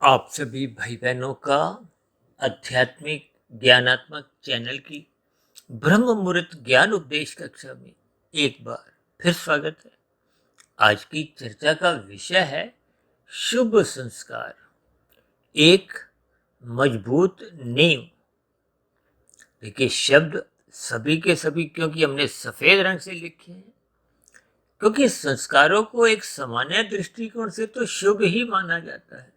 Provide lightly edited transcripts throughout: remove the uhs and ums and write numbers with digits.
आप सभी भाई बहनों का आध्यात्मिक ज्ञानात्मक चैनल की ब्रह्म मुहूर्त ज्ञान उपदेश कक्षा में एक बार फिर स्वागत है। आज की चर्चा का विषय है शुभ संस्कार, एक मजबूत नींव। देखिए, शब्द सभी के सभी क्योंकि हमने सफेद रंग से लिखे हैं, क्योंकि संस्कारों को एक सामान्य दृष्टिकोण से तो शुभ ही माना जाता है।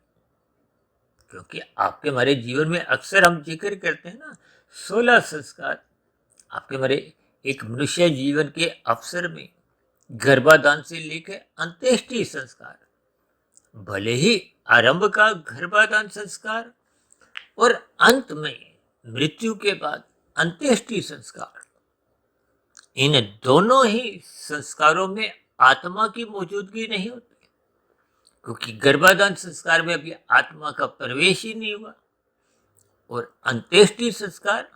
क्योंकि आपके हमारे जीवन में अक्सर हम जिक्र करते हैं ना, 16 संस्कार। आपके हमारे एक मनुष्य जीवन के अवसर में गर्भाधान से लेकर अंत्येष्टि संस्कार, भले ही आरंभ का गर्भाधान संस्कार और अंत में मृत्यु के बाद अंत्येष्टि संस्कार, इन दोनों ही संस्कारों में आत्मा की मौजूदगी नहीं होती, क्योंकि गर्भाधान संस्कार में अभी आत्मा का प्रवेश ही नहीं हुआ और अंत्येष्टि संस्कार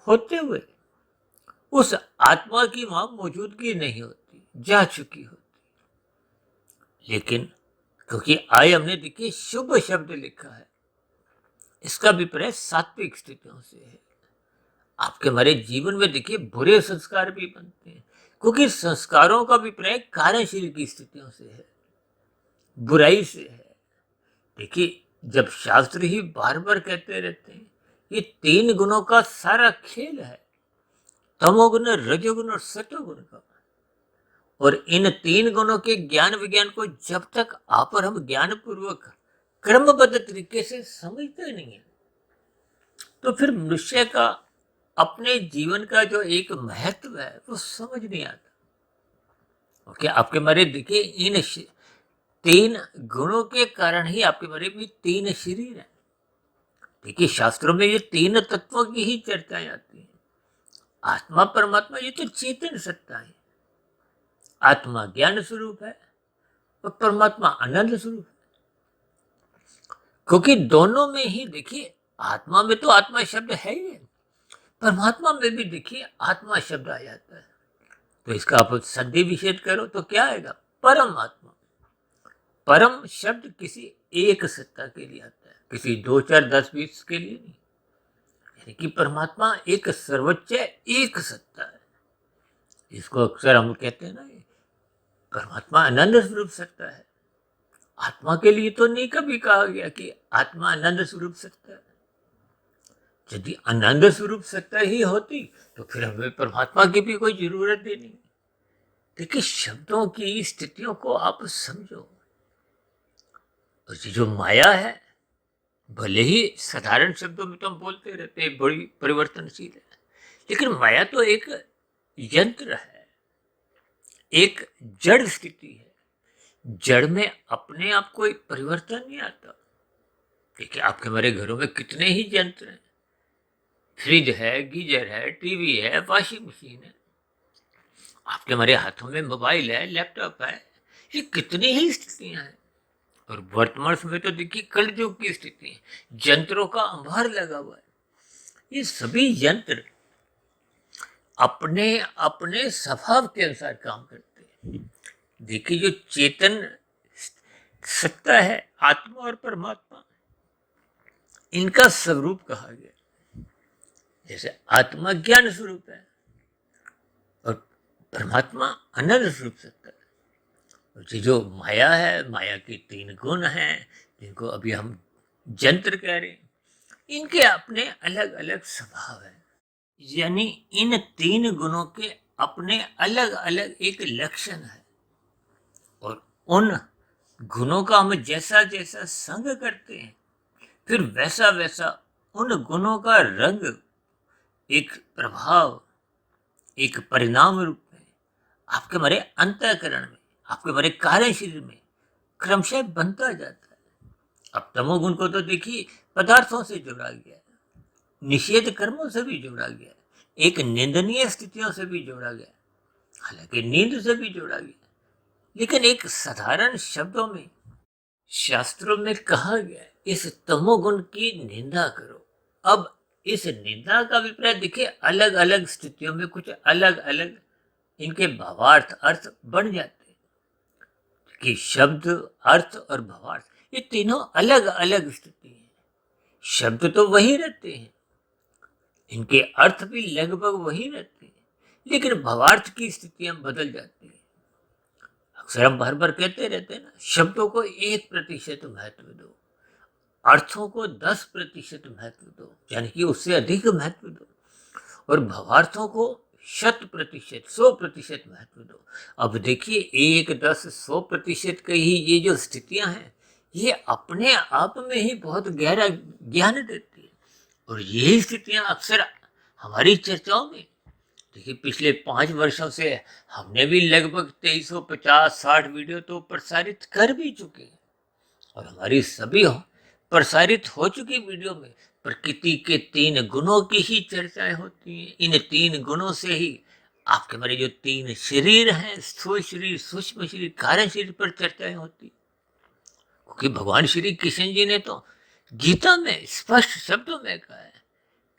होते हुए उस आत्मा की वहां मौजूदगी नहीं होती, जा चुकी होती। लेकिन क्योंकि आय हमने देखिए शुभ शब्द लिखा है, इसका अभिप्राय सात्विक स्थितियों से है। आपके हमारे जीवन में देखिए बुरे संस्कार भी बनते हैं, क्योंकि संस्कारों का अभिप्राय कार्यशील की स्थितियों से है, बुराई से है। देखिए, जब शास्त्र ही बार बार कहते रहते हैं ये तीन गुणों का सारा खेल है, तमोगुण, रजोगुण और सतोगुण का। और इन तीन गुणों के ज्ञान विज्ञान को जब तक आप और हम ज्ञान पूर्वक क्रमबद्ध तरीके से समझते नहीं है, तो फिर मनुष्य का अपने जीवन का जो एक महत्व है वो समझ नहीं आता। ओके, आपके मारे देखिए इन तीन गुणों के कारण ही आपके बारे में तीन शरीर है। देखिए, शास्त्रों में ये तीन तत्वों की ही चर्चाएं आती है। आत्मा परमात्मा ये तो चेतन सत्ता है, आत्मा ज्ञान स्वरूप है और परमात्मा आनंद स्वरूप है। क्योंकि दोनों में ही देखिए, आत्मा में तो आत्मा शब्द है ही, परमात्मा में भी देखिए आत्मा शब्द आ जाता है। तो इसका आप संधि विच्छेद करो तो क्या आएगा? परम आत्मा। परम शब्द किसी एक सत्ता के लिए आता है, किसी 2 4 10 20 के लिए नहीं। यानी कि परमात्मा एक सर्वोच्च एक सत्ता है। इसको अक्सर हम कहते हैं ना, परमात्मा आनंद स्वरूप सत्ता है। आत्मा के लिए तो नहीं कभी कहा गया कि आत्मा आनंद स्वरूप सत्ता है। यदि आनंद स्वरूप सत्ता ही होती तो फिर हमें परमात्मा की भी कोई जरूरत ही नहीं। देखिए, शब्दों की स्थितियों को आप समझो। जो माया है, भले ही साधारण शब्दों में तो हम बोलते रहते हैं बड़ी परिवर्तनशील है, लेकिन माया तो एक यंत्र है, एक जड़ स्थिति है। जड़ में अपने आप कोई परिवर्तन नहीं आता। देखिए, आपके हमारे घरों में कितने ही यंत्र हैं, फ्रिज है, गीजर है, टीवी है, वॉशिंग मशीन है, आपके हमारे हाथों में मोबाइल है, लैपटॉप है। ये कितनी ही स्थितियां हैं। और वर्तमान समय तो देखिए कलयुग की स्थिति है, यंत्रों का अंबार लगा हुआ है। ये सभी यंत्र अपने अपने स्वभाव के अनुसार काम करते हैं। देखिए, जो चेतन सत्ता है, आत्मा और परमात्मा, इनका स्वरूप कहा गया। जैसे आत्मा ज्ञान स्वरूप है और परमात्मा आनंद स्वरूप सत्ता है। और जो माया है, माया के तीन गुण हैं जिनको अभी हम यंत्र कह रहे हैं, इनके अपने अलग अलग स्वभाव है। यानी इन तीन गुणों के अपने अलग अलग एक लक्षण है, और उन गुणों का हम जैसा जैसा संग करते हैं, फिर वैसा वैसा उन गुणों का रंग, एक प्रभाव, एक परिणाम रूप में आपके हमारे अंतःकरण में, आपके हमारे कार्य शरीर में क्रमशः बनता जाता है। अब तमोगुण को तो देखिए पदार्थों से जोड़ा गया है, निषेध कर्मों से भी जोड़ा गया है, एक निंदनीय स्थितियों से भी जोड़ा गया, हालांकि नींद से भी जोड़ा गया। लेकिन एक साधारण शब्दों में शास्त्रों में कहा गया इस तमोगुण की निंदा करो। अब इस निंदा का अभिप्राय देखिए अलग अलग स्थितियों में कुछ अलग अलग इनके भावार्थ अर्थ बन जाते हैं कि शब्द, अर्थ और भावार्थ ये तीनों अलग अलग स्थिति है। शब्द तो वही रहते हैं, इनके अर्थ भी लगभग वही रहते हैं, लेकिन भावार्थ की स्थितियां बदल जाती हैं। अक्सर हम बार बार कहते रहते हैं ना, शब्दों को 1% महत्व दो, अर्थों को 10% महत्व दो, यानी कि उससे अधिक महत्व दो, और भावार्थों को 100%, 100% महत्व दो। अब देखिए, 1, 10, 100% की ही ये जो स्थितियां हैं, ये अपने आप में ही बहुत गहरा ज्ञान देती है। और यही स्थितियां अक्सर हमारी चर्चाओं में, देखिए पिछले 5 वर्षों से हमने भी लगभग 2350-60 वीडियो तो प्रसारित कर भी चुके हैं, और हमारी सभी प्रसारित हो चुकी वीडियो में प्रकृति के 3 गुणों की ही चर्चाएं होती हैं। इन 3 गुणों से ही आपके हमारे जो 3 शरीर हैं, स्थूल शरीर, सूक्ष्म शरीर, कारण शरीर पर चर्चाएं होती, क्योंकि भगवान श्री कृष्ण जी ने तो गीता में स्पष्ट शब्दों में कहा है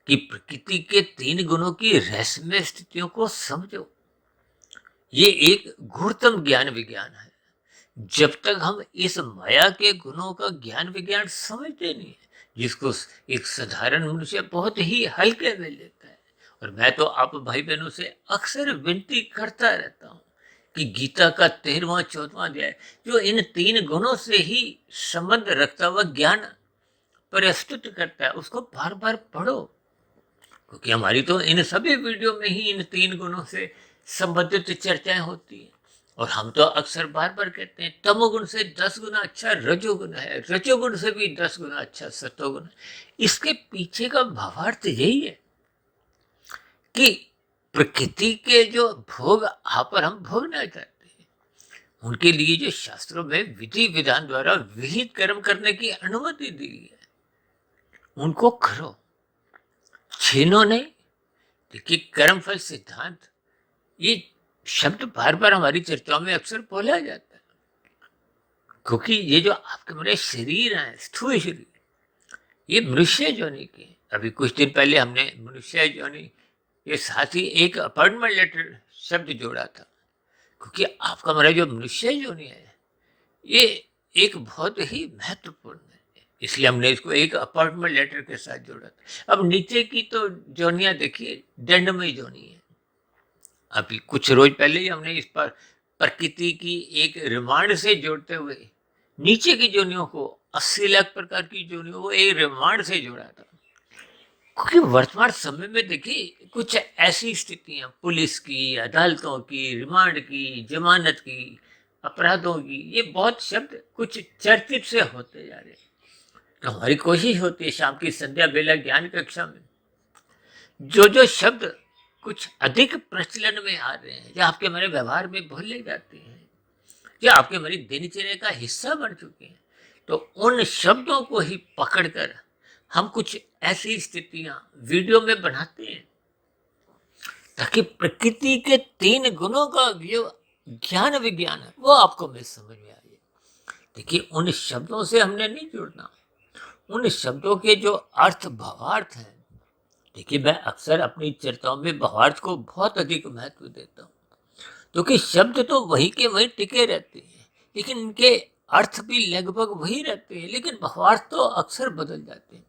कि प्रकृति के 3 गुणों की रहस्यमय स्थितियों को समझो। ये एक गूढ़तम ज्ञान विज्ञान है। जब तक हम इस माया के गुणों का ज्ञान विज्ञान समझते नहीं है, जिसको एक साधारण मनुष्य बहुत ही हल्के में लेता है। और मैं तो आप भाई बहनों से अक्सर विनती करता रहता हूँ कि गीता का 13वां 14वां अध्याय जो इन 3 गुणों से ही संबंध रखता हुआ ज्ञान प्रस्तुत करता है, उसको बार बार पढ़ो, क्योंकि हमारी तो इन सभी वीडियो में ही इन 3 गुणों से संबंधित चर्चाएं होती हैं। और हम तो अक्सर बार बार कहते हैं, तमोगुण से 10 गुना अच्छा रजोगुण है, रजोगुण से भी 10 गुना अच्छा सतोगुण है। इसके पीछे का भावार्थ यही है कि प्रकृति के जो भोग आप और हम भोगना चाहते हैं, उनके लिए जो शास्त्रों में विधि विधान द्वारा विहित कर्म करने की अनुमति दी है, उनको करो, छीनो नहीं। देखिए, कर्मफल सिद्धांत, ये शब्द बार बार हमारी चर्चाओं में अक्सर बोला जाता है, क्योंकि ये जो आपके मेरे शरीर हैं, स्थूल शरीर, ये मनुष्य योनि के। अभी कुछ दिन पहले हमने मनुष्य योनि ये साथ ही एक अपॉइंटमेंट लेटर शब्द जोड़ा था, क्योंकि आपका मेरा जो मनुष्य योनि है, ये एक बहुत ही महत्वपूर्ण है, इसलिए हमने इसको एक अपॉइंटमेंट लेटर के साथ जोड़ा था। अब नीचे की तो जोनियां देखिए, दंडमय जोनि है। अभी कुछ रोज पहले ही हमने इस पर प्रकृति की एक रिमांड से जोड़ते हुए नीचे की जोनियों को, 80 लाख प्रकार की जोनियों को एक रिमांड से जोड़ा था, क्योंकि वर्तमान समय में देखिए कुछ ऐसी स्थितियां, पुलिस की, अदालतों की, रिमांड की, जमानत की, अपराधों की, ये बहुत शब्द कुछ चर्चित से होते जा रहे हैं। तो हमारी कोशिश होती है शाम की संध्या बेला ज्ञान कक्षा में जो शब्द कुछ अधिक प्रचलन में आ रहे हैं, या आपके हमारे व्यवहार में बोले जाते हैं, या आपके हमारी दिनचर्या का हिस्सा बन चुके हैं, तो उन शब्दों को ही पकड़कर हम कुछ ऐसी स्थितियां वीडियो में बनाते हैं, ताकि प्रकृति के 3 गुणों का जो ज्ञान विज्ञान है वो आपको में समझ में आए। देखिए, उन शब्दों से हमने नहीं जुड़ना, उन शब्दों के जो अर्थ भावार्थ हैं। देखिए, मैं अक्सर अपनी चर्चाओं में भावार्थ को बहुत अधिक महत्व देता हूँ, क्योंकि शब्द तो वही के वही टिके रहते हैं, लेकिन इनके अर्थ भी लगभग वही रहते हैं, लेकिन भावार्थ तो अक्सर बदल जाते हैं।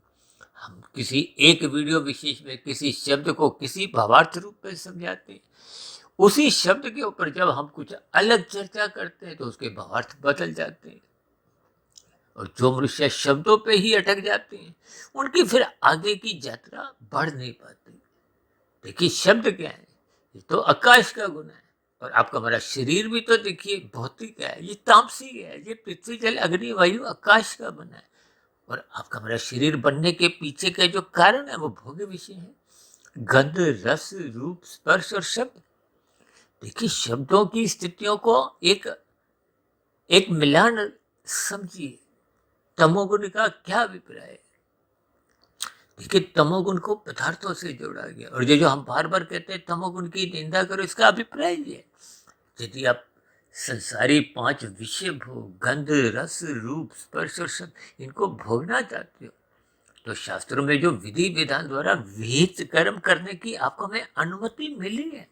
हम किसी एक वीडियो विशेष में किसी शब्द को किसी भावार्थ रूप में समझाते हैं, उसी शब्द के ऊपर जब हम कुछ अलग चर्चा करते हैं तो उसके भावार्थ बदल जाते हैं। और जो मनुष्य शब्दों पे ही अटक जाते हैं, उनकी फिर आगे की यात्रा बढ़ नहीं पाती। देखिए, शब्द क्या है? ये तो आकाश का गुण है। और आपका हमारा शरीर भी तो देखिए भौतिक है, ये तामसी है, ये पृथ्वी जल अग्नि वायु आकाश का बना है। और आपका हमारा शरीर बनने के पीछे का जो कारण है वो भोग्य विषय है, गंध, रस, रूप, स्पर्श और शब्द। देखिए, शब्दों की स्थितियों को एक मिलान समझिए। तमोगुण का क्या अभिप्राय है? देखिए, तमोगुण को पदार्थों से जोड़ा गया, और जो हम बार बार कहते हैं तमोगुण की निंदा करो, इसका अभिप्राय ये है, यदि आप संसारी 5 विषय भोग, गंध, रस, रूप, स्पर्श और शब्द, इनको भोगना चाहते हो, तो शास्त्रों में जो विधि विधान द्वारा विहित कर्म करने की आपको हमें अनुमति मिली है,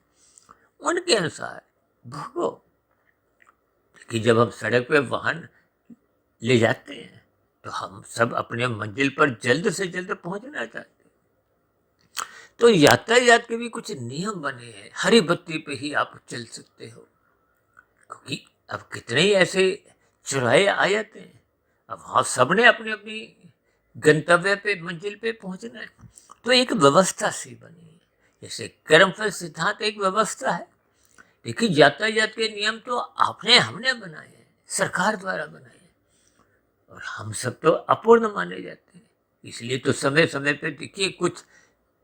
उनके अनुसार भोगो। कि जब हम सड़क पे वाहन ले जाते हैं तो हम सब अपने मंजिल पर जल्द से जल्द पहुंचना चाहते हैं। तो यातायात के भी कुछ नियम बने हैं। हरी बत्ती पे ही आप चल सकते हो, क्योंकि अब कितने ही ऐसे चौराहे आ जाते हैं। अब हाँ, सबने अपनी अपनी गंतव्य पे मंजिल पे पहुंचना है, तो एक व्यवस्था सी बनी है। जैसे कर्मफल सिद्धांत एक व्यवस्था है। देखिए, यातायात के नियम तो आपने हमने बनाए हैं, सरकार द्वारा बनाए हैं, और हम सब तो अपूर्ण माने जाते हैं। इसलिए तो समय समय पे देखिए कुछ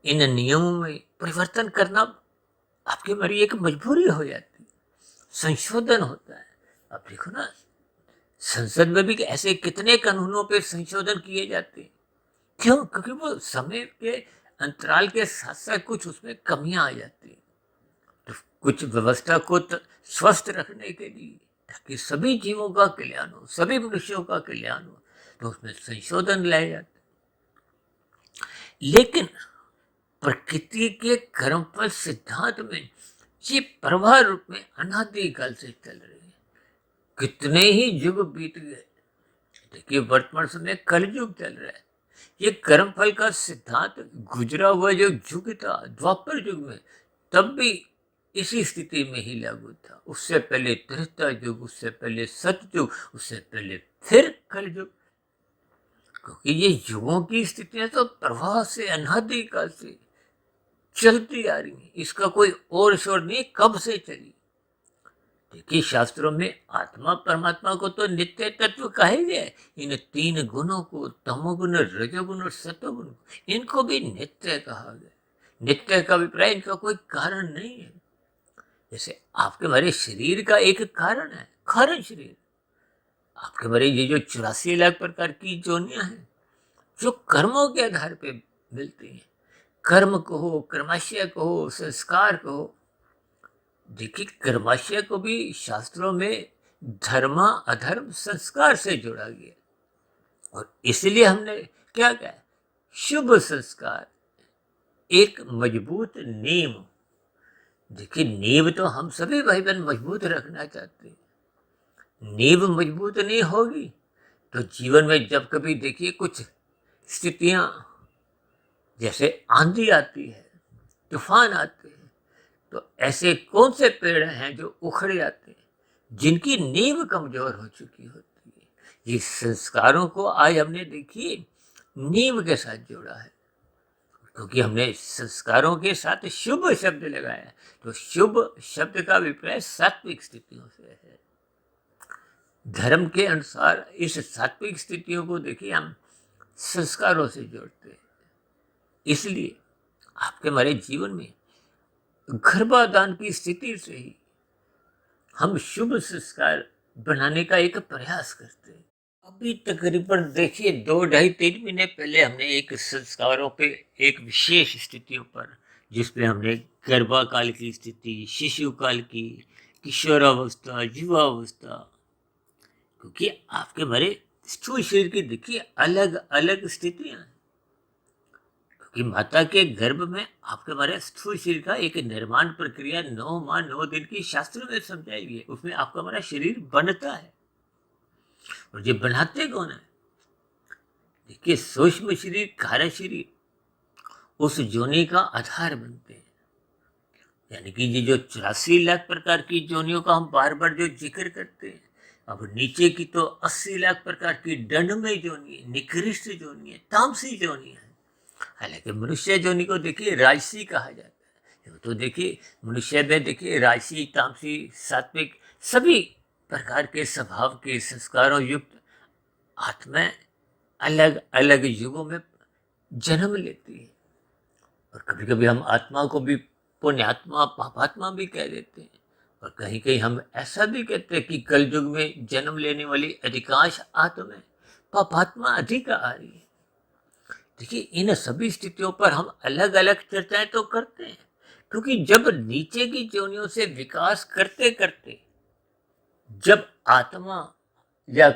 इन नियमों में परिवर्तन करना आपकी हमारी एक मजबूरी हो जाती है, संशोधन होता है। अब देखो ना, संसद में भी ऐसे कितने कानूनों पे संशोधन किए जाते हैं। क्यों? क्योंकि वो समय के अंतराल के साथ साथ कुछ उसमें कमियां आ जाती हैं। तो कुछ व्यवस्था को स्वस्थ रखने के लिए, ताकि सभी जीवों का कल्याण हो, सभी मनुष्यों का कल्याण हो, तो उसमें संशोधन लाए जाते हैं। लेकिन प्रकृति के कर्मफल सिद्धांत में ये प्रवाह रूप में अनादिकाल से चल रही है। कितने ही युग बीत गए। देखिए, वर्तमान समय कलयुग चल रहा है। ये कर्मफल का सिद्धांत गुजरा हुआ जो युग था, द्वापर युग में, तब भी इसी स्थिति में ही लागू था। उससे पहले त्रेता युग, उससे पहले सतयुग, उससे पहले फिर कलयुग। क्योंकि ये युगों की स्थितियां तो प्रवाह से अनादिकाल से चलती आ रही है। इसका कोई और शोर नहीं, कब से चली। देखिए, शास्त्रों में आत्मा परमात्मा को तो नित्य तत्व कहा ही गया है। इन तीन गुणों को, तमोगुण, रजोगुण और सतोगुण, इनको भी नित्य कहा गया। नित्य का अभिप्राय इनका कोई कारण नहीं है। जैसे आपके हमारे शरीर का एक कारण है, कारण शरीर। आपके हमारे ये जो 84 लाख प्रकार की जोनियां हैं, जो कर्मों के आधार पे मिलती हैं। कर्म कहो, कर्माशय कहो, संस्कार कहो। देखिए, कर्माशय को भी शास्त्रों में धर्म अधर्म संस्कार से जोड़ा गया, और इसलिए हमने क्या कहा, शुभ संस्कार एक मजबूत नींव। देखिए, नींव तो हम सभी भाई बहन मजबूत रखना चाहते हैं। नींव मजबूत नहीं होगी तो जीवन में जब कभी देखिए कुछ स्थितियां, जैसे आंधी आती है, तूफान आते हैं, तो ऐसे कौन से पेड़ हैं जो उखड़ जाते हैं, जिनकी नींव कमजोर हो चुकी होती है। ये संस्कारों को आज हमने देखिए नींव के साथ जोड़ा है, क्योंकि हमने संस्कारों के साथ शुभ शब्द लगाया है। तो शुभ शब्द का अभिप्राय सात्विक स्थितियों से है। धर्म के अनुसार इस सात्विक स्थितियों को देखिए हम संस्कारों से जोड़ते हैं। इसलिए आपके हमारे जीवन में गर्भाधान की स्थिति से ही हम शुभ संस्कार बनाने का एक प्रयास करते हैं। अभी तकरीबन देखिए 2 ढाई 3 महीने पहले हमने एक संस्कारों पे, एक विशेष स्थितियों पर, जिसपे हमने गर्भाकाल की स्थिति, शिशु काल की, किशोरावस्था, युवावस्था, क्योंकि आपके हमारे स्थूल शरीर की देखिए अलग अलग स्थितियां हैं। कि माता के गर्भ में आपके हमारे स्थूल शरीर का एक निर्माण प्रक्रिया 9 माह 9 दिन की शास्त्रों में समझाई गई है। उसमें आपका हमारा शरीर बनता है, और ये बनाते कौन है? देखिए, सूक्ष्म शरीर, कार्य शरीर उस जोनि का आधार बनते हैं। यानी कि ये जो 84 लाख प्रकार की जोनियों का हम बार बार जो जिक्र करते हैं, अब नीचे की तो 80 लाख प्रकार की दंडमय जोनि है, निकृष्ट जोनि है, तामसी जोनि है। हालांकि मनुष्य जोनि को देखिए राजसी कहा जाता है। तो देखिए, मनुष्य में देखिए राजसी, तामसी, सात्विक सभी प्रकार के स्वभाव के संस्कारों युक्त आत्माएं अलग अलग युगों में जन्म लेती है। और कभी कभी हम आत्मा को भी पुण्यात्मा, पापात्मा भी कह देते हैं, और कहीं कहीं हम ऐसा भी कहते हैं कि कल युग में जन्म लेने वाली अधिकांश आत्माएं पापात्मा अधिक आ रही है। देखिए, इन सभी स्थितियों पर हम अलग अलग चर्चाएं तो करते हैं, क्योंकि जब नीचे की जोनियों से विकास करते करते जब आत्मा या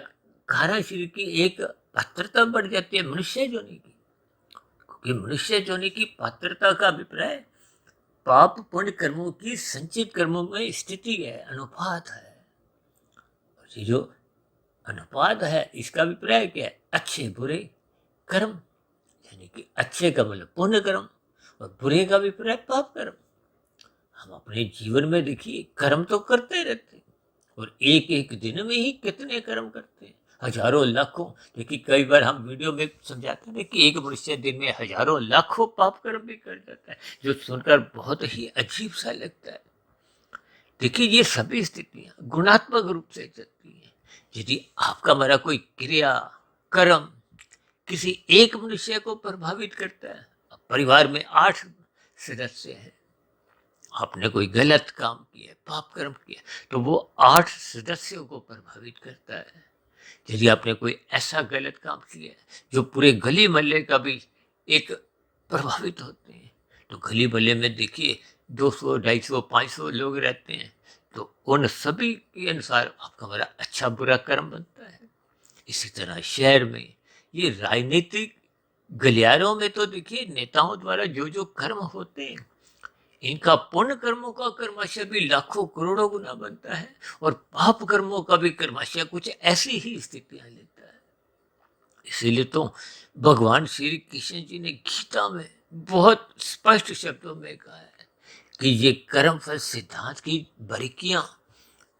कारण शरीर की एक पात्रता बढ़ जाती है मनुष्य जोनि की, क्योंकि मनुष्य जोनि की पात्रता का अभिप्राय पाप पुण्य कर्मों की संचित कर्मों में स्थिति है, अनुपात है। ये जो अनुपात है, इसका अभिप्राय क्या है? अच्छे बुरे कर्म, यानी कि अच्छे का मतलब पुण्य कर्म और बुरे का अभिप्राय पाप कर्म। हम अपने जीवन में देखिए कर्म तो करते रहते हैं और एक एक दिन में ही कितने कर्म करते हैं, हजारों लाखों। देखिए कई बार हम वीडियो में समझाते हैं कि एक मनुष्य दिन में हजारों लाखों पाप कर्म भी कर जाता है, जो सुनकर बहुत ही अजीब सा लगता है। देखिए ये सभी स्थितियां गुणात्मक रूप से चलती हैं। यदि आपका मेरा कोई क्रिया कर्म किसी एक मनुष्य को प्रभावित करता है, अब परिवार में 8 सदस्य हैं, आपने कोई गलत काम किया, पाप कर्म किया, तो वो 8 सदस्यों को प्रभावित करता है। यदि आपने कोई ऐसा गलत काम किया जो पूरे गली मोहल्ले का भी एक प्रभावित होते हैं, तो गली मोहल्ले में देखिए 200, 250, 500 लोग रहते हैं, तो उन सभी के अनुसार आपका बड़ा अच्छा बुरा कर्म बनता है। इसी तरह शहर में ये राजनीतिक गलियारों में तो देखिए नेताओं द्वारा जो जो कर्म होते हैं, इनका पुण्य कर्मों का कर्मशः भी लाखों करोड़ों गुना बनता है और पाप कर्मों का भी कर्मशः कुछ ऐसी ही स्थितियां लेता है। इसीलिए तो भगवान श्री कृष्ण जी ने गीता में बहुत स्पष्ट शब्दों में कहा है कि ये कर्म फल सिद्धांत की बारीकियां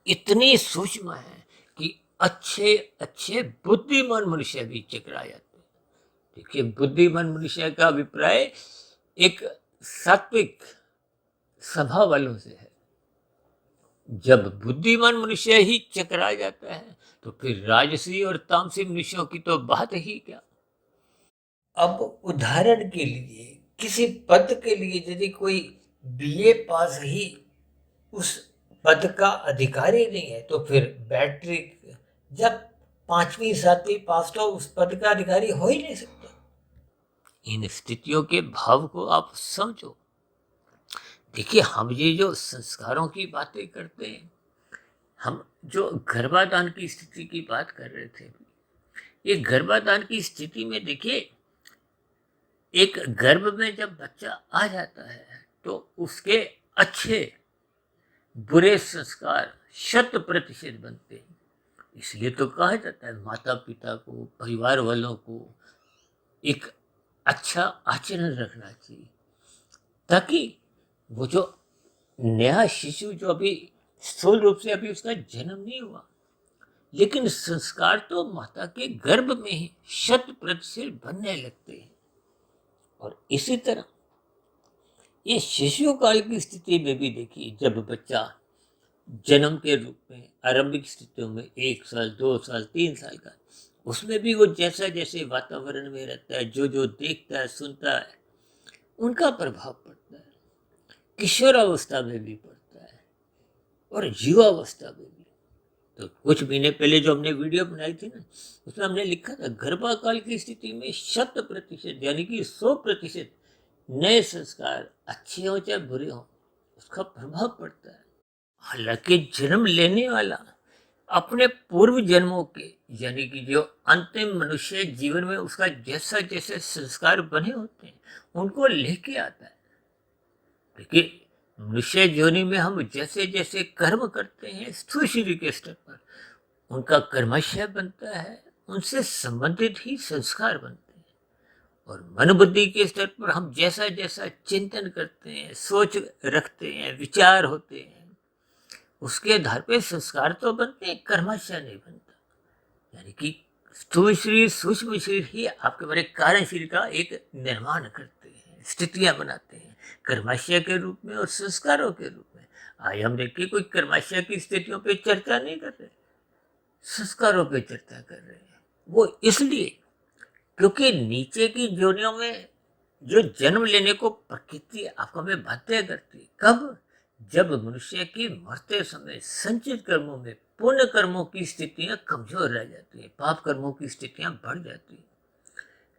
इतनी सूक्ष्म है कि अच्छे अच्छे बुद्धिमान मनुष्य भी चकरा जाते हैं। देखिए बुद्धिमान मनुष्य का अभिप्राय एक सात्विक स्वभाव वालों से है। जब बुद्धिमान मनुष्य ही चकरा जाता है तो फिर राजसी और तामसी मनुष्यों की तो बात ही क्या। अब उदाहरण के लिए किसी पद के लिए यदि कोई बीए पास ही उस पद का अधिकारी नहीं है, तो फिर मैट्रिक जब 5वीं 7वीं पास तो उस पद का अधिकारी हो ही नहीं सकता। इन स्थितियों के भाव को आप समझो। देखिए हम ये जो संस्कारों की बातें करते हैं, हम जो गर्भाधान की स्थिति की बात कर रहे थे, ये गर्भाधान की स्थिति में देखिए एक गर्भ में जब बच्चा आ जाता है तो उसके अच्छे बुरे संस्कार 100% बनते हैं। इसलिए तो कहा जाता है माता पिता को, परिवार वालों को एक अच्छा आचरण रखना चाहिए, ताकि वो जो नया शिशु जो अभी स्थूल रूप से अभी उसका जन्म नहीं हुआ, लेकिन संस्कार तो माता के गर्भ में ही 100% बनने लगते हैं। और इसी तरह ये शिशु काल की स्थिति में भी देखिए, जब बच्चा जन्म के रूप में आरंभिक स्थितियों में 1 साल 2 साल 3 साल का, उसमें भी वो जैसा जैसे वातावरण में रहता है, जो जो देखता है सुनता है, उनका प्रभाव पड़ता है। किशोरावस्था में भी पड़ता है और युवावस्था में भी। तो कुछ महीने पहले जो हमने वीडियो बनाई थी ना, उसमें हमने लिखा था गर्भाकाल की स्थिति में 100% यानी कि 100% नए संस्कार अच्छे हो चाहे बुरे हो, उसका प्रभाव पड़ता है। हालांकि जन्म लेने वाला अपने पूर्व जन्मों के, यानी कि जो अंतिम मनुष्य जीवन में उसका जैसा जैसे संस्कार बने होते हैं, उनको लेके आता है। देखिए मनुष्य योनि में हम जैसे जैसे कर्म करते हैं स्थूल शरीर के स्तर पर, उनका कर्माशय बनता है, उनसे संबंधित ही संस्कार बनते हैं। और मन बुद्धि के स्तर पर हम जैसा जैसा चिंतन करते हैं, सोच रखते हैं, विचार होते हैं, उसके आधार पे संस्कार तो बनते हैं, कर्माशय नहीं बनता। यानी कि स्थूल शरीर सूक्ष्म शरीर ही आपके बड़े कारण शरीर का एक निर्माण करते हैं, स्थितियां बनाते हैं कर्माशय के रूप में और संस्कारों के रूप में। आज हम देखिए कोई कर्माशय की स्थितियों पे चर्चा नहीं कर रहे, संस्कारों पे चर्चा कर रहे हैं। वो इसलिए क्योंकि नीचे की योनियों में जो जन्म लेने को प्रकृति आपको में बाध्य करती है, कब? जब मनुष्य की मरते समय संचित कर्मों में पुण्य कर्मों की स्थितियां कमजोर रह जाती है, पाप कर्मों की स्थितियां बढ़ जाती है।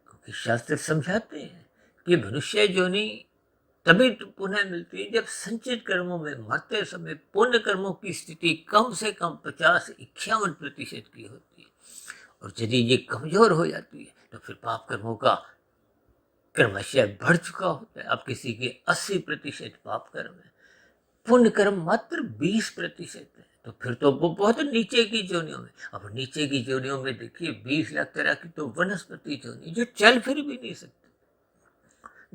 क्योंकि शास्त्र समझाते हैं कि मनुष्य योनि तभी तो पुनः मिलती है जब संचित कर्मों में मरते समय पुण्य कर्मों की स्थिति कम से कम 50-51% की होती है। और यदि ये कमजोर हो जाती है तो फिर पाप कर्मों का कर्मशय बढ़ चुका होता है। अब किसी के 80% पाप कर्म है, पुण्य कर्म मात्र 20% है। तो फिर तो वो बहुत नीचे की जोनियों में। अब नीचे की जोनियों में देखिए 20 लाख तरह की तो वनस्पति जोनी जो चल फिर भी नहीं सकते,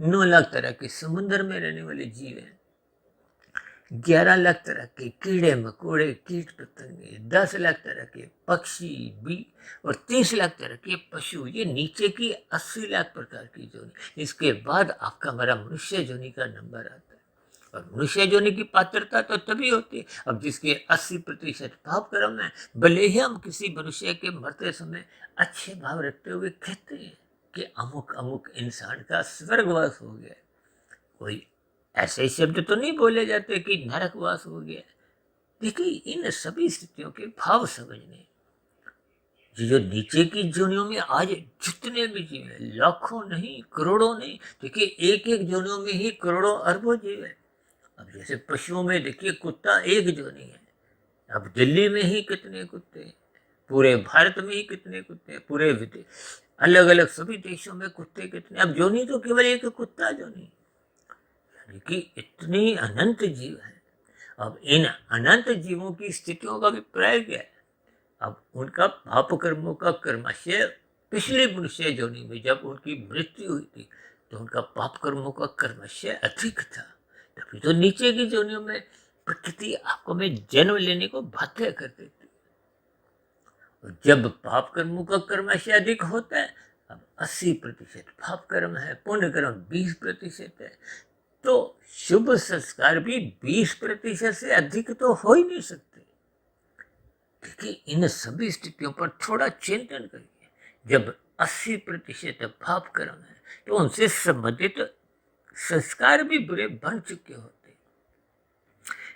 9 लाख तरह के समुद्र में रहने वाले जीव हैं, 11 लाख तरह के कीड़े मकोड़े कीट पतंगे, 10 लाख तरह के पक्षी बी और 30 लाख तरह के पशु। ये नीचे की 80 लाख प्रकार की जोनी। इसके बाद आपका हमारा मनुष्य जोनी का नंबर आता है। और मनुष्य जोनी की पात्रता तो तभी होती है अब जिसके 80% पाप कर्म है। भले ही हम किसी मनुष्य के मरते समय अच्छे भाव रखते हुए कहते हैं कि अमुक अमुक इंसान का स्वर्गवास हो गया, कोई ऐसे शब्द तो नहीं बोले जाते कि नरकवास हो गया। देखिए इन सभी स्थितियों के भाव समझने, जो नीचे की जोनियों में आज जितने भी जीव है, लाखों नहीं करोड़ों नहीं, देखिए एक एक जोनियों में ही करोड़ों अरबों जीव है। अब जैसे पशुओं में देखिए कुत्ता एक जोनी है, अब दिल्ली में ही कितने कुत्ते हैं, पूरे भारत में ही कितने कुत्ते हैं, पूरे अलग अलग सभी देशों में कुत्ते कितने। अब जोनी तो केवल एक कुत्ता जोनी, यानी कि इतनी अनंत जीव है। अब इन अनंत जीवों की स्थितियों का अभिप्राय क्या है? अब उनका पाप कर्मों का कर्माशय पिछली मनुष्य जोनी में जब उनकी मृत्यु हुई थी तो उनका पाप कर्मों का कर्माशय अधिक था, तभी तो नीचे की जोनियों में प्रकृति आपको में जन्म लेने को बाध्य कर देती। और जब पाप कर्मों का कर्माशय अधिक होता है, अब 80% पाप कर्म है, पुण्य कर्म 20% है, तो शुभ संस्कार भी 20% से अधिक तो हो ही नहीं सकते। देखिए इन सभी स्थितियों पर थोड़ा चिंतन करिए। जब 80% पाप कर्म है तो उनसे संबंधित संस्कार भी बुरे बन चुके होते।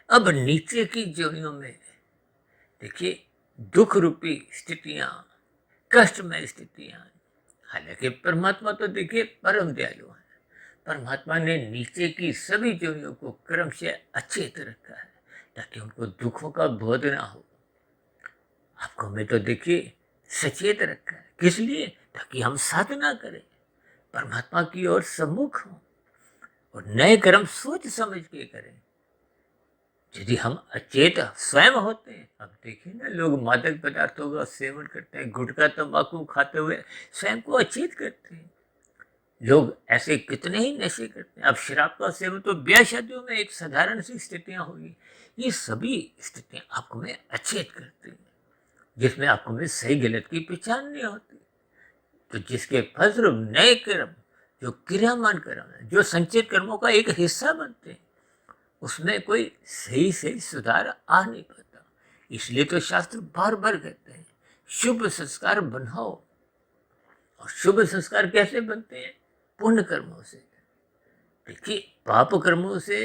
अब नीचे की जोनियों में देखिए दुख रूपी स्थितियां, कष्टमय स्थितियां, हालांकि परमात्मा तो देखिए परम दयालु है। परमात्मा ने नीचे की सभी जोनियों को क्रम से अचेत रखा है ताकि उनको दुखों का बोध ना हो। आपको में तो देखिए सचेत रखा है, किस लिए? ताकि हम साधना करें, परमात्मा की ओर सम्मुख हों और नए कर्म सोच समझ के करें। यदि हम अचेत स्वयं होते हैं, अब देखिए ना लोग मादक पदार्थों का सेवन करते हैं, गुटखा तंबाकू खाते हुए स्वयं को अचेत करते हैं। लोग ऐसे कितने ही नशे करते हैं। अब शराब का सेवन तो ब्याह शादियों में एक साधारण सी स्थितियां होगी। ये सभी स्थितियां आपको में अचेत करती हैं जिसमें आपको में सही गलत की पहचान नहीं होती। तो जिसके फलस्वरूप नए कर्म जो क्रियामान कर्म है, जो संचित कर्मों का एक हिस्सा बनते हैं, उसमें कोई सही सही सुधार आ नहीं पाता। इसलिए तो शास्त्र बार बार कहते हैं शुभ संस्कार बनाओ। और शुभ संस्कार कैसे बनते हैं? पुण्य कर्मों से। देखिए पाप कर्मों से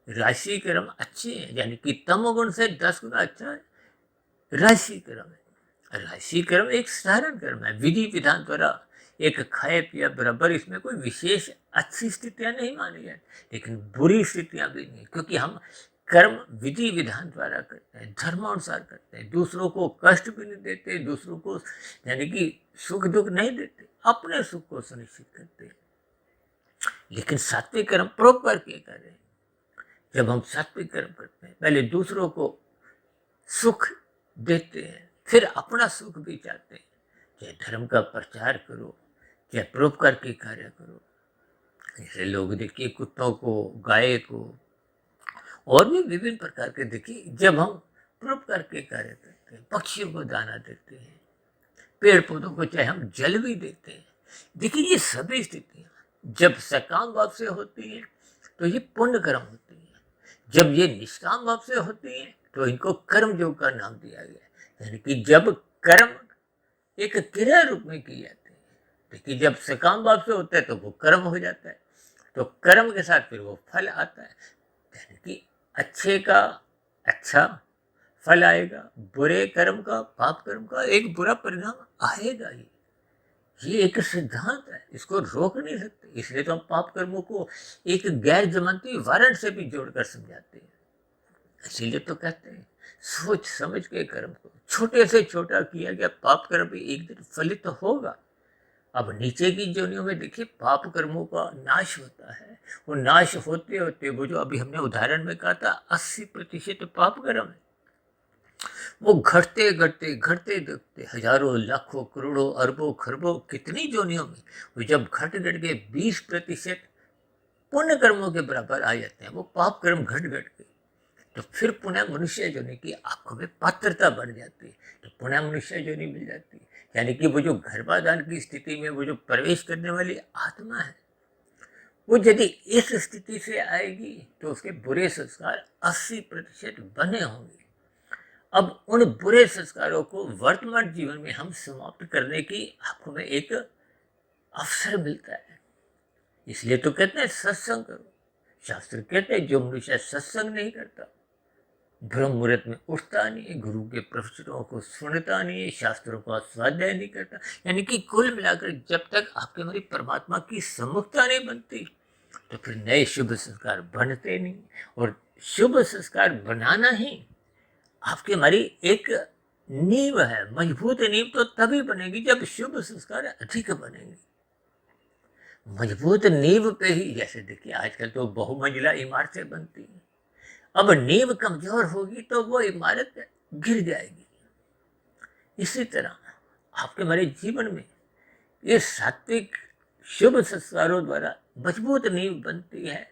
राशि कर्म अच्छे हैं, यानी कि तमोगुण से 10 गुना अच्छा है राशि कर्म है। राशि कर्म एक साधारण कर्म है, विधि विधान द्वारा एक खाए पिया बराबर, इसमें कोई विशेष अच्छी स्थितियां नहीं मानी जाती, लेकिन बुरी स्थितियां भी नहीं, क्योंकि हम कर्म विधि विधान द्वारा करते हैं, धर्मानुसार करते हैं, दूसरों को कष्ट भी नहीं देते, दूसरों को यानी कि सुख दुख नहीं देते, अपने सुख को सुनिश्चित करते हैं। लेकिन सात्विक कर्म प्रॉपर के करें। जब हम सात्विक कर्म करते हैं, पहले दूसरों को सुख देते हैं, फिर अपना सुख भी चाहते हैं। चाहे धर्म का प्रचार करो, चाहे परोपकार के कार्य करो। जैसे लोग देखिए कुत्तों को, गाय को और भी विभिन्न प्रकार के, देखिए जब हम परोपकार के कार्य करते हैं, पक्षियों को दाना देते हैं, पेड़ पौधों को चाहे हम जल भी देते हैं, देखिए ये सभी स्थितियां जब सकाम भाव से होती हैं तो ये पुण्य कर्म होती है। जब ये निष्काम भाव से होती है तो इनको कर्म योग का नाम दिया गया। यानी कि जब कर्म एक क्रिया रूप में किए जाते हैं, देखिए जब सकाम भाव से होता है तो वो कर्म हो जाता है, तो कर्म के साथ फिर वो फल आता है। यानी कि अच्छे का अच्छा फल आएगा, बुरे कर्म का, पाप कर्म का एक बुरा परिणाम आएगा ही। ये एक सिद्धांत है, इसको रोक नहीं सकते। इसलिए तो हम पाप कर्मों को एक गैर जमानती वारंट से भी जोड़कर समझाते हैं। इसीलिए तो कहते हैं सोच समझ के कर्म को, छोटे से छोटा किया गया पाप कर्म भी एक दिन फलित तो होगा। अब नीचे की जोनियों में देखिए पाप कर्मों का नाश होता है, वो नाश होते होते वो जो अभी हमने उदाहरण में कहा था 80% पाप कर्म है, वो घटते घटते घटते घटते हजारों लाखों करोड़ों अरबों खरबों कितनी जोनियों में वो जब घट घट के 20% पुण्य कर्मों के बराबर आ जाते हैं, वो पाप कर्म घट घट के, तो फिर पुनः मनुष्य जोनि की आंखों में पात्रता बढ़ जाती है, तो पुनः मनुष्य जोनि मिल जाती है। यानी कि वो जो गर्भाधान की स्थिति में वो जो प्रवेश करने वाली आत्मा है, वो यदि इस स्थिति से आएगी तो उसके बुरे संस्कार 80% बने होंगे। अब उन बुरे संस्कारों को वर्तमान जीवन में हम समाप्त करने की आंखों में एक अवसर मिलता है। इसलिए तो कहते हैं सत्संग करो। शास्त्र कहते हैं जो मनुष्य सत्संग नहीं करता, ब्रह्म मुहूर्त में उठता नहीं है, गुरु के प्रवचनों को सुनता नहीं है, शास्त्रों का स्वाध्याय नहीं करता, यानी कि कुल मिलाकर जब तक आपके हमारी परमात्मा की सम्मुखता नहीं बनती तो फिर नए शुभ संस्कार बनते नहीं। और शुभ संस्कार बनाना ही आपकी हमारी एक नींव है। मजबूत नींव तो तभी बनेगी जब शुभ संस्कार अधिक बनेंगे। मजबूत नींव पे ही, जैसे देखिए आजकल तो बहुमंजिला इमारतें बनती हैं, अब नींव कमजोर होगी तो वो इमारत गिर जाएगी। इसी तरह आपके हमारे जीवन में ये सात्विक शुभ संस्कारों द्वारा मजबूत नींव बनती है,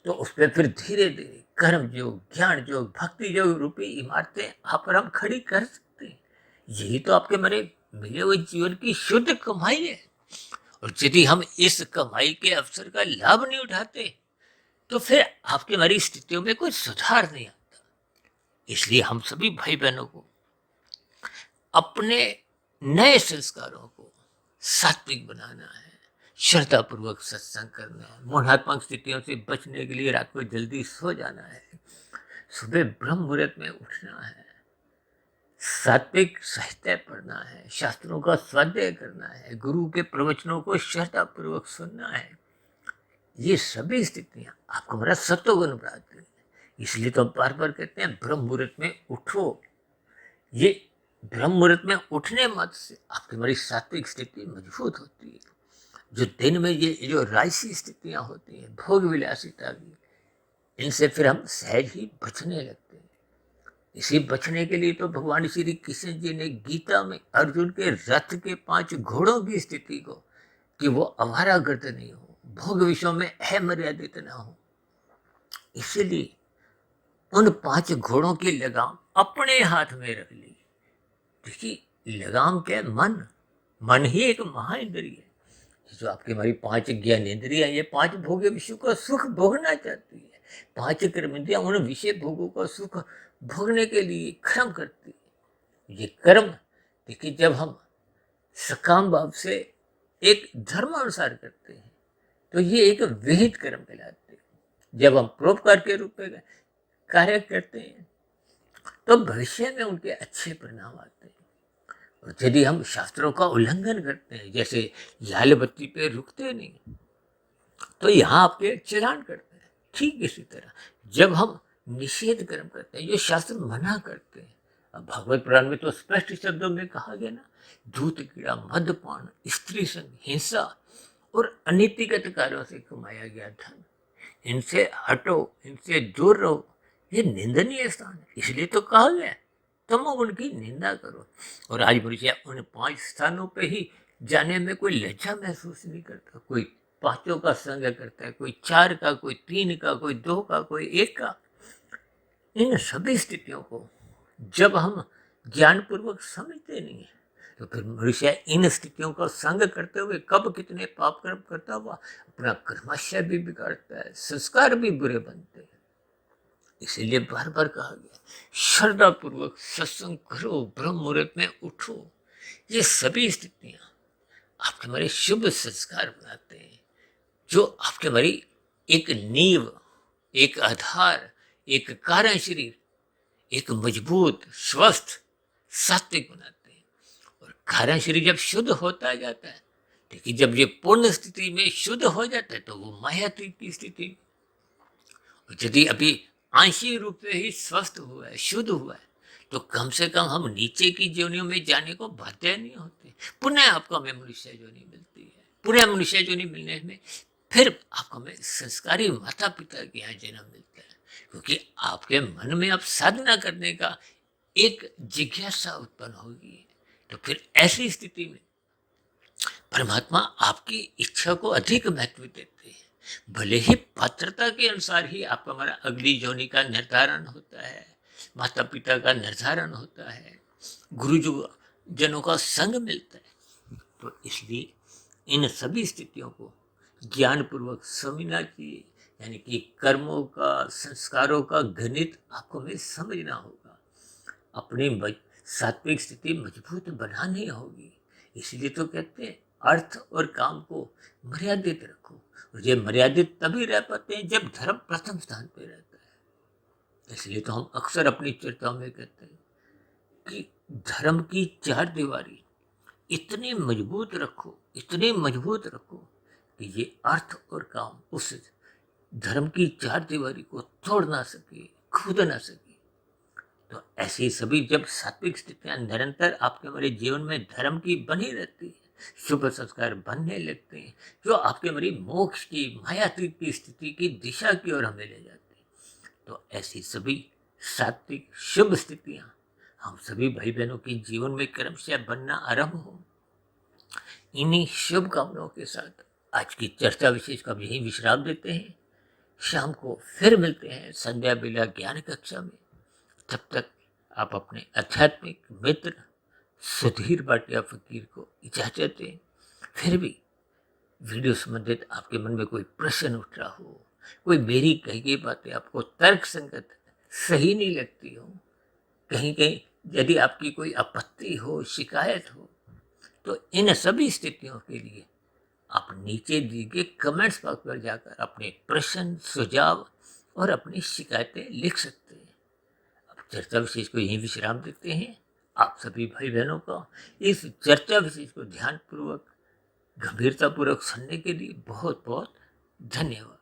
तो उस पर फिर धीरे धीरे कर्म योग, ज्ञान योग, भक्ति योग रूपी इमारतें आप और हम खड़ी कर सकते हैं। यही तो आपके हमारे मिले हुए जीवन की शुद्ध कमाई है। और यदि हम इस कमाई के अवसर का लाभ नहीं उठाते तो फिर आपकी हमारी स्थितियों में कोई सुधार नहीं आता। इसलिए हम सभी भाई बहनों को अपने नए संस्कारों को सात्विक बनाना है, श्रद्धापूर्वक सत्संग करना है, मोहात्मक स्थितियों से बचने के लिए रात को जल्दी सो जाना है, सुबह ब्रह्म मुहूर्त में उठना है, सात्विक साहित्य पढ़ना है, शास्त्रों का स्वाध्याय करना है, गुरु के प्रवचनों को श्रद्धापूर्वक सुनना है। ये सभी स्थितियां आपको हमारा सत्वगुण बढ़ाती है। इसलिए तो हम बार बार कहते हैं ब्रह्म मुहूर्त में उठो। ये ब्रह्म मुहूर्त में उठने मत से आपकी हमारी सात्विक स्थिति मजबूत होती है। जो दिन में ये जो राजसी स्थितियां होती हैं, भोग विलासिता की, इनसे फिर हम सहज ही बचने लगते हैं। इसी बचने के लिए तो भगवान श्री कृष्ण जी ने गीता में अर्जुन के रथ के 5 घोड़ों की स्थिति को, कि वो आवारागर्द नहीं हो, भोग विषयों में अमर्यादित ना हो, इसीलिए उन 5 घोड़ों की लगाम अपने हाथ में रख ली। देखिए लगाम क्या है? मन ही एक महाइंद्रिय है। जो आपकी हमारी 5 ज्ञानेंद्रियां, ये 5 भोग्य विषयों का सुख भोगना चाहती है। 5 कर्मेंद्रियां उन विषय भोगों का सुख भोगने के लिए कर्म करती है। ये कर्म देखिए जब हम सकाम भाव से एक धर्मानुसार करते हैं तो ये एक विहित कर्म कहलाते हैं। जब हम परोपकार के रूप में कार्य करते हैं तो भविष्य में उनके अच्छे परिणाम आते हैं। और यदि हम शास्त्रों का उल्लंघन करते हैं, जैसे लाल बत्ती पे रुकते नहीं तो यहाँ आपके चलान करते हैं, ठीक इसी तरह जब हम निषेध कर्म करते हैं, जो शास्त्र मना करते हैं, अब भागवत पुराण में तो स्पष्ट शब्दों में कहा गया ना, धूत कीड़ा, मदपान, स्त्री संग, हिंसा और अनीतिगत कार्यों से कमाया गया धन, इनसे हटो, इनसे दूर रहो, ये निंदनीय स्थान है। इसलिए तो कहा गया तमोगुण की निंदा करो। और आज मनुष्य उन 5 स्थानों पे ही जाने में कोई लज्जा महसूस नहीं करता। कोई 5 का संग करता है, कोई 4 का, कोई 3 का, कोई 2 का, कोई 1 का। इन सभी स्थितियों को जब हम ज्ञानपूर्वक समझते नहीं है तो फिर मनुष्य इन स्थितियों का संग करते हुए कब कितने पाप कर्म करता हुआ अपना कर्माशय भी बिगाड़ता है, संस्कार भी बुरे बनते हैं। इसीलिए बार बार कहा गया श्रद्धापूर्वक सत्संग करो, ब्रह्म मुहूर्त में उठो। ये सभी स्थितियां आपके हमारे शुभ संस्कार बनाते हैं, जो आपके हमारी एक नींव, एक आधार, एक कारण शरीर, एक मजबूत स्वस्थ सात्विक बनाते हैं। और कारण शरीर जब शुद्ध होता जाता है, देखिए जब ये पूर्ण स्थिति में शुद्ध हो जाता है तो वो मायातीत की स्थिति, यदि अभी आंशिक रूप से ही स्वस्थ हुआ है, शुद्ध हुआ है, तो कम से कम हम नीचे की योनियों में जाने को बाध्य नहीं होते। पुनः आपको हमें मनुष्य योनि मिलती है। पुनः मनुष्य योनि मिलने में फिर आपको हमें संस्कारी माता पिता के यहाँ जन्म मिलता है, क्योंकि आपके मन में अब साधना करने का एक जिज्ञासा उत्पन्न होगी। तो फिर ऐसी स्थिति में परमात्मा आपकी इच्छा को अधिक महत्व देते हैं। भले ही पात्रता के अनुसार ही आपका हमारा अगली जोनी का निर्धारण होता है, माता पिता का निर्धारण होता है, गुरुजनों का संग मिलता है। तो इसलिए इन सभी स्थितियों को ज्ञान पूर्वक समझना चाहिए, यानी कि कर्मों का, संस्कारों का गणित आपको हमें समझना होगा। अपनी सात्विक स्थिति मजबूत बनानी होगी। इसलिए तो कहते हैं अर्थ और काम को मर्यादित रखो, और ये मर्यादित तभी रह पाते हैं जब धर्म प्रथम स्थान पे रहता है। इसलिए तो हम अक्सर अपनी चर्चाओं में कहते हैं कि धर्म की चार दीवारी इतनी मजबूत रखो, इतनी मजबूत रखो कि ये अर्थ और काम उस धर्म की चार दीवारी को तोड़ ना सके, कूद ना सके। तो ऐसी सभी जब सात्विक स्थितियां निरंतर आपके हमारे जीवन में धर्म की बनी रहती है, शुभ संस्कार बनने लगते हैं, जो आपके हमारी मोक्ष की, मायातीत की स्थिति की दिशा की ओर हमें ले जाते हैं। तो ऐसी सभी सात्विक शुभ स्थितियां हम सभी भाई बहनों के जीवन में क्रमशः बनना आरंभ हो। इन्हीं शुभ कामनाओं के साथ आज की चर्चा विशेष का यही विश्राम देते हैं। शाम को फिर मिलते हैं संध्या बेला ज्ञान कक्षा में। तब तक आप अपने आध्यात्मिक मित्र सुधीर भाटिया फकीर को इजाजत दें। फिर भी वीडियो संबंधित आपके मन में कोई प्रश्न उठ रहा हो, कोई मेरी कही गई बातें आपको तर्क संगत सही नहीं लगती हो, कहीं कहीं यदि आपकी कोई आपत्ति हो, शिकायत हो, तो इन सभी स्थितियों के लिए आप नीचे दिए गए कमेंट्स बॉक्स पर जाकर अपने प्रश्न, सुझाव और अपनी शिकायतें लिख सकते हैं। अब चर्चा विशेष को यहीं विश्राम देते हैं। आप सभी भाई बहनों का इस चर्चा विशेष को ध्यानपूर्वक, गंभीरतापूर्वक सुनने के लिए बहुत बहुत धन्यवाद।